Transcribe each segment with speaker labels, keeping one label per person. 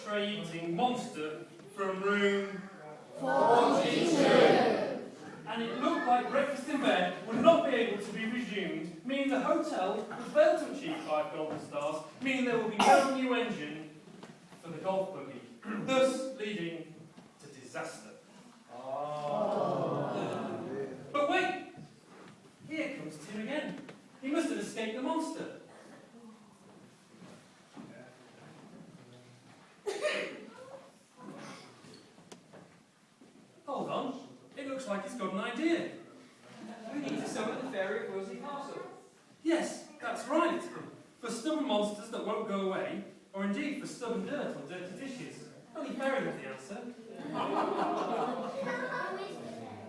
Speaker 1: tray-eating monster from room
Speaker 2: 42.
Speaker 1: and it looked like breakfast in bed would not be able to be resumed, meaning the hotel would fail to achieve 5 golden stars, meaning there will be no new engine for the golf buggy, thus leading to disaster. But wait! Here comes Tim again. He must have escaped the monster. Hold on. It looks like he's got an idea.
Speaker 3: We need to summon the fairy of Willersley Castle.
Speaker 1: Yes, that's right. For stubborn monsters that won't go away, or indeed for stubborn dirt on dirty dishes. Only fairy was the answer.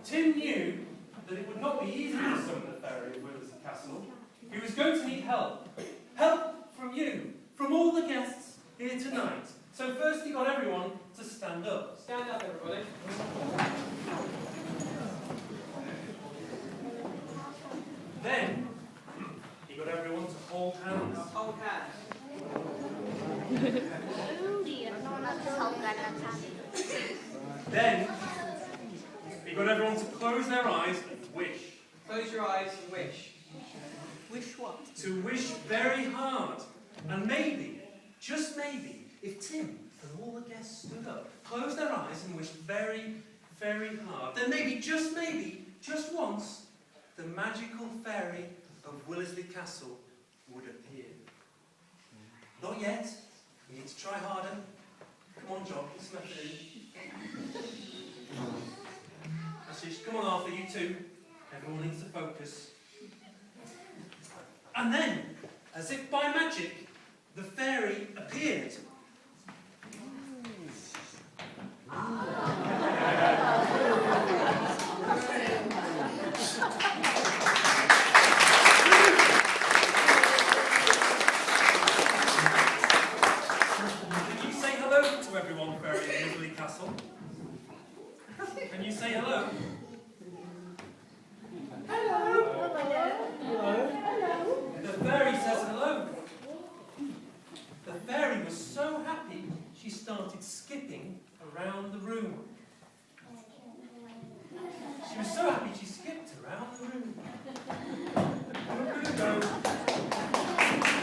Speaker 1: Tim knew that it would not be easy to summon the fairy of Willersley Castle. He was going to need help. Help from you, from all the guests here tonight. So first he got everyone to stand up.
Speaker 3: Stand up, everybody.
Speaker 1: Then he got everyone to hold hands.
Speaker 3: Hold hands.
Speaker 1: Then he got everyone to close their eyes and wish.
Speaker 3: Close your eyes and wish.
Speaker 2: Wish what?
Speaker 1: To wish very hard. And maybe, just maybe, if Tim and all the guests stood up, closed their eyes and wished very, very hard, then maybe, just once, the magical fairy of Willersley Castle would appear. Not yet. You need to try harder. Come on, John. It's nothing. Come on, Arthur, you too. Everyone needs to focus. And then, as if by magic, the fairy appeared. Can you say hello to everyone, fairy in Willersley Castle? Can you say hello? The fairy says hello. The fairy was so happy she started skipping around the room. She was so happy she skipped around the room.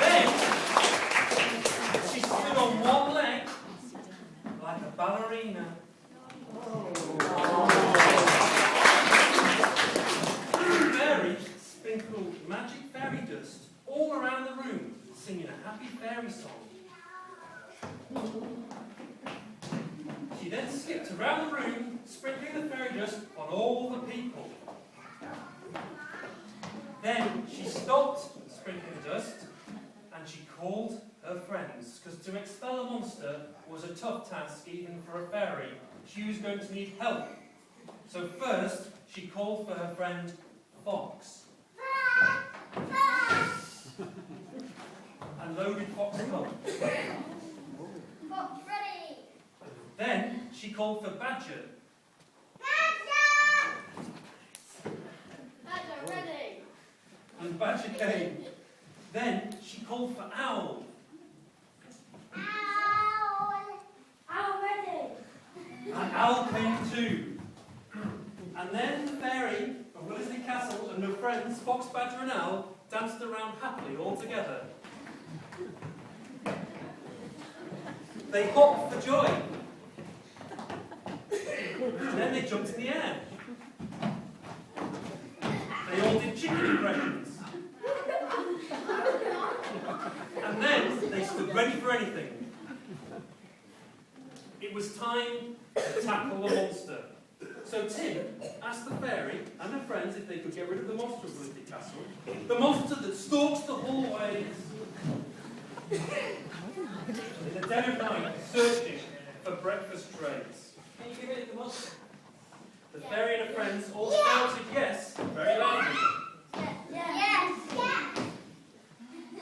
Speaker 1: Then she stood on one leg like a ballerina. The fairy sprinkled magic fairy dust all around the room, singing a happy fairy song. She then skipped around the room, sprinkling the fairy dust on all the people. Then she stopped sprinkling the dust and she called her friends, because to expel a monster was a tough task even for a fairy. She was going to need help. So first she called for her friend Fox. And loaded Fox up.
Speaker 4: Fox ready!
Speaker 1: Then she called for Badger.
Speaker 4: Badger ready!
Speaker 1: And Badger came. Then she called for Owl.
Speaker 4: Owl! Owl ready!
Speaker 1: And Owl came too. And then the fairy of Willersley Castle and her friends, Fox, Badger and Owl, danced around happily all together. They hopped for joy. And then they jumped in the air. They all did chicken impressions. And then they stood ready for anything. It was time to tackle the monster. So Tim asked the fairy and her friends if they could get rid of the Monster of Willersley Castle, the monster that stalks the hallways in the dead of night, searching for breakfast trays.
Speaker 3: Can you get rid of the monster?
Speaker 1: The fairy and her friends all shouted yes very loudly.
Speaker 4: Yes!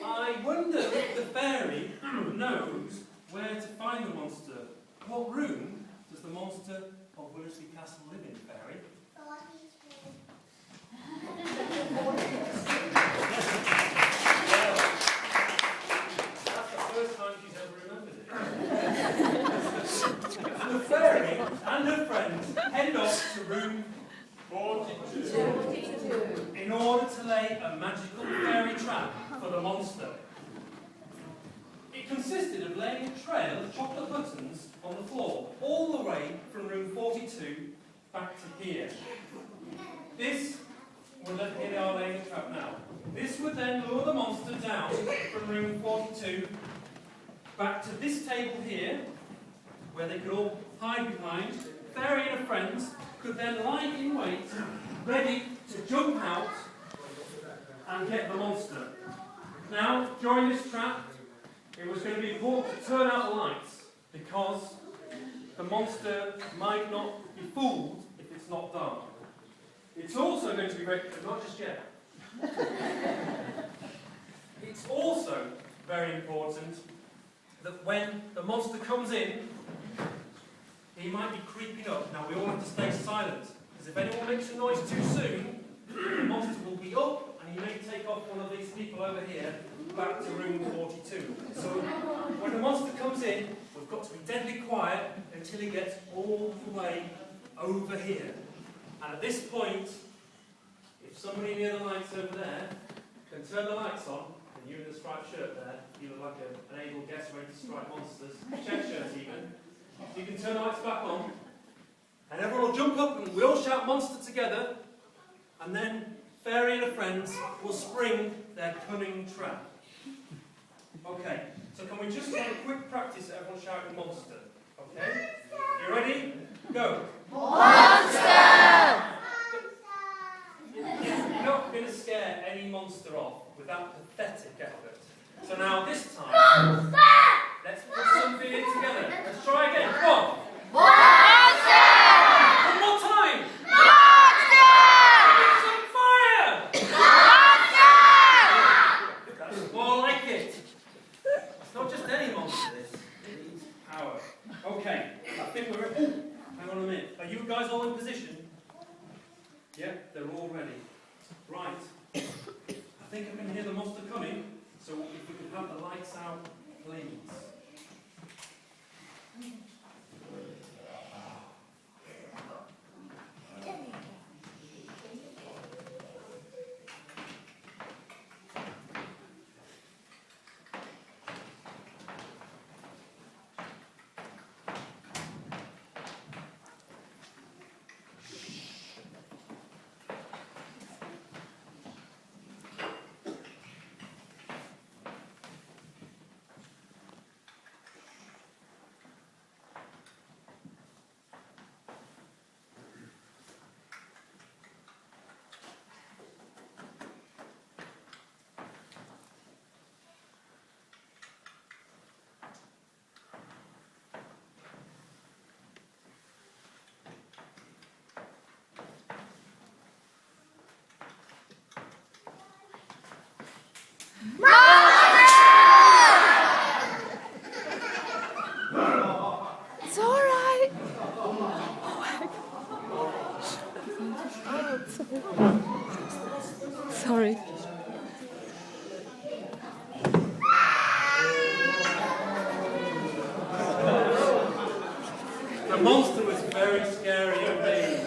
Speaker 1: I wonder if the fairy knows where to find the monster. What room does the monster of Willersley Castle live in, fairy?
Speaker 4: Well,
Speaker 1: that's the first time she's ever remembered it. to room 42 in order to lay a magical fairy trap for the monster. It consisted of laying a trail of chocolate buttons on the floor, all the way from room 42 back to here. This would let here they are laying a trap now. This would then lure the monster down from room 42 back to this table here, where they could all hide behind. Fairy and her friends could then lie in wait, ready to jump out and get the monster. Now, during this trap, it was going to be important to turn out the lights, because the monster might not be fooled if it's not dark. It's also going to be very, not just yet. It's also very important that when the monster comes in, he might be creeping up. Now we all have to stay silent, because if anyone makes a noise too soon, the monster will be up and he may take off one of these people over here back to room 42. So when the monster comes in, we've got to be deadly quiet until he gets all the way over here. And at this point, if somebody near the lights over there can turn the lights on, and you're in the striped shirt there, you look like an able guest ready to strike monsters, check shirt even, you can turn the lights back on, and everyone will jump up and we all shout monster together, and then Fairy and her friends will spring their cunning trap. Okay, so can we just have a quick practice at everyone shouting monster? Okay? You ready? Go!
Speaker 4: Monster!
Speaker 1: You're not going to scare any monster off without pathetic effort. So now this time, let's put something in together. Let's try again. Come on.
Speaker 4: Monster!
Speaker 1: One more time.
Speaker 4: Monster!
Speaker 1: It's on fire.
Speaker 4: Monster!
Speaker 1: That's more like it. It's not just any monster, this. It needs power. Okay, I think we're ready. Hang on a minute. Are you guys all in position? Yeah, they're all ready. Right. I think I can hear the monster coming, so if we could have the lights out, please.
Speaker 2: It's all right. Sorry.
Speaker 1: The monster was very scary indeed.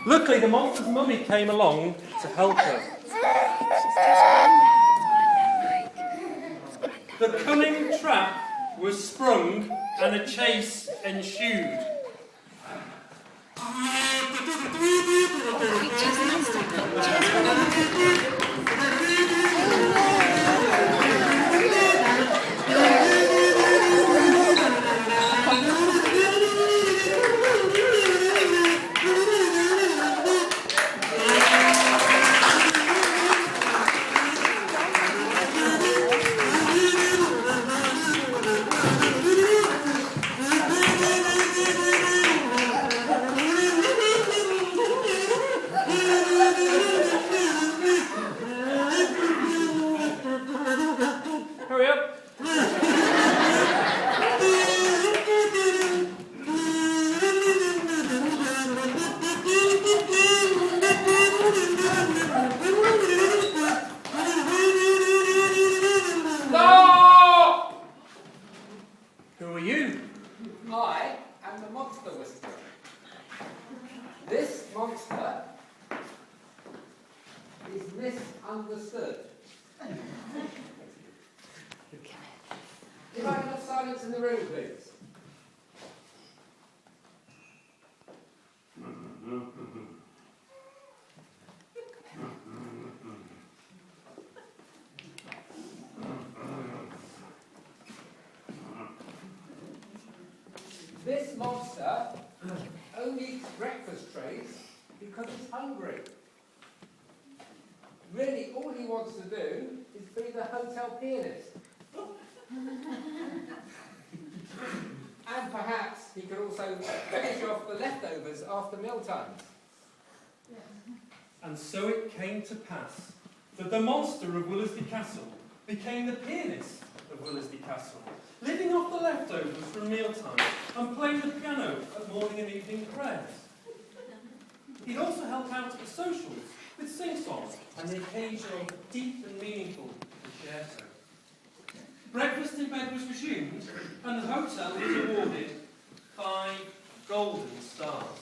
Speaker 1: Luckily, the monster's mummy came along to help her. The cunning trap was sprung and a chase ensued. Hurry up.
Speaker 3: Stop!
Speaker 1: Who are you?
Speaker 3: I am the monster whisperer. This monster is misunderstood. If I can have silence in the room, please. This monster only eats breakfast trays because he's hungry. Really, all he wants to do is be the hotel pianist. And perhaps he could also finish off the leftovers after mealtimes.
Speaker 1: And so it came to pass that the monster of Willersley Castle became the pianist of Willersley Castle, living off the leftovers from mealtime and playing the piano at morning and evening prayers. He'd also help out at the socials with sing-songs and the occasional deep and meaningful concerto. Breakfast in bed was resumed, and the hotel was awarded 5 golden stars.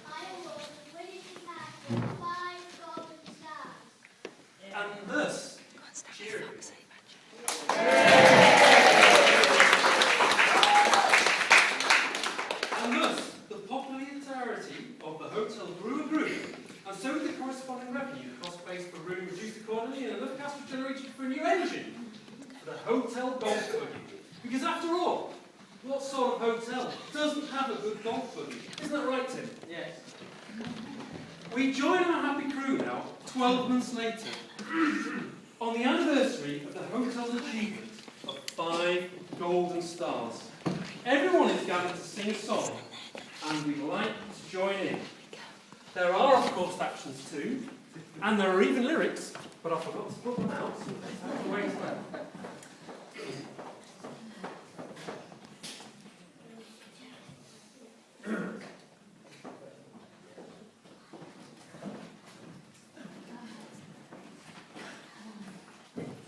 Speaker 5: I award the Willersley Castle 5 golden stars.
Speaker 1: And thus, cheering. And thus, the popularity of the hotel grew and grew, and so did the corresponding revenue. The cost base per room reduced accordingly, and enough cash was generated for a new engine for the hotel golf buggy. Because after all, what sort of hotel doesn't have a good golf buggy? Isn't that right, Tim?
Speaker 3: Yes.
Speaker 1: We join our happy crew now, 12 months later, on the anniversary of the hotel's achievement of 5 golden stars. Everyone is gathered to sing a song, and we'd like to join in. There are, of course, actions too, and there are even lyrics, but I forgot to put them out, so I have to wait for them.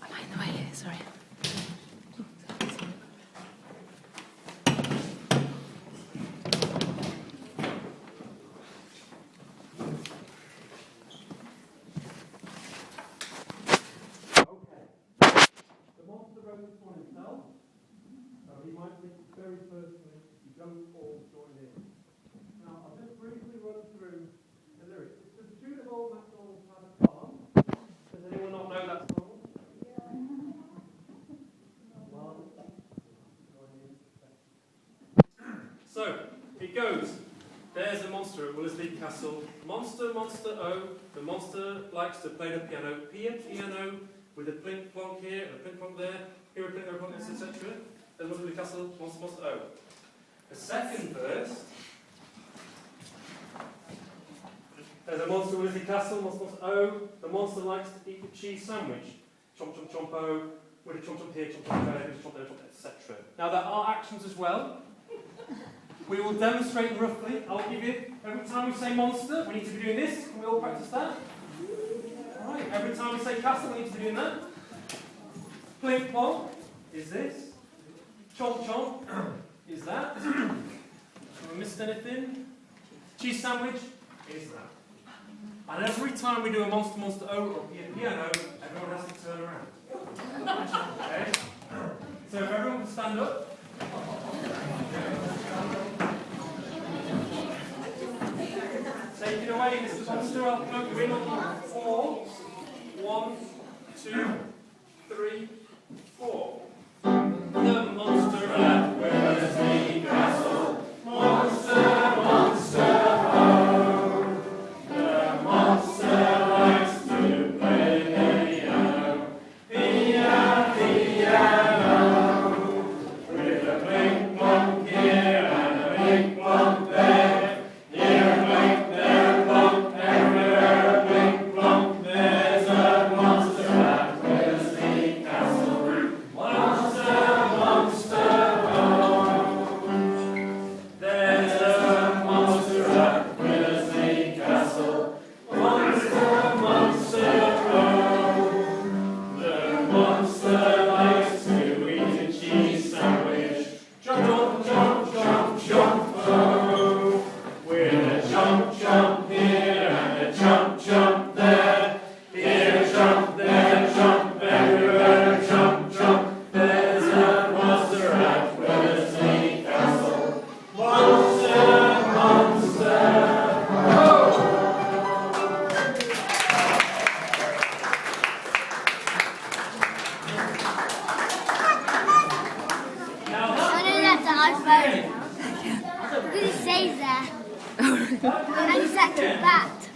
Speaker 2: Am I in the way here? Sorry.
Speaker 1: The monster wrote this one himself, so he might think very personally if you don't all join in. Now, I'll just briefly run through the lyrics. It's to the tune of Old MacDonald's Had a Farm. Does anyone not know that song? So, it goes. There's a monster at Willersley Castle. Monster, monster, oh. The monster likes to play the piano. Piano. With a plink plonk here and a plink plonk there, here a plink, there a plonk, etc. Then Willersley Castle, monster, monster, oh. The second verse. There's a monster at Willersley Castle, monster, monster, oh. The monster likes to eat the cheese sandwich. Chomp, chomp, chomp, oh. With a chomp, chomp here, chomp, chomp there, chomp there, chomp there, etc. Now there are actions as well. We will demonstrate them roughly. I'll give you, every time we say monster, we need to be doing this. Can we all practice that? Alright, every time we say castle, we need to be doing that. Plink plonk is this. Chomp chomp is that. Have I missed anything? Cheese sandwich is that. And every time we do a monster, monster, oh, or piano, everyone has to turn around. Okay? So if everyone can stand up. Take it away, Mr. Monster. I'll count you in on 4. 1, 2, 3, 4. The monster at Willersley Castle. Monster, monster, oh. The monster likes to play piano. Piano. With a blink plonk here and a blink plonk there. Here a blink, there a plonk, everywhere a blink plonk. There's a monster at Now
Speaker 5: I know that's an iPhone. Look at it says there. And it's that bat.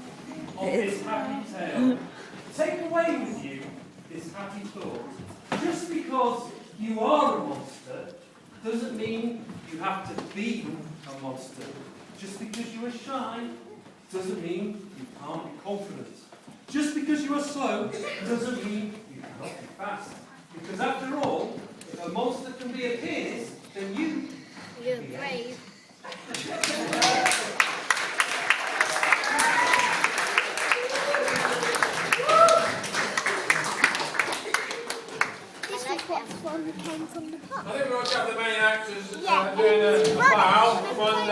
Speaker 1: of this happy tale. Take away with you this happy thought. Just because you are a monster doesn't mean you have to be a monster. Just because you are shy doesn't mean you can't be confident. Just because you are slow doesn't mean you cannot be fast. Because after all, if a monster can be a pianist, then you
Speaker 5: You're brave. This was what one came from the pub.
Speaker 6: I think we'll have the main actors
Speaker 5: Yeah.
Speaker 6: doing a bow. One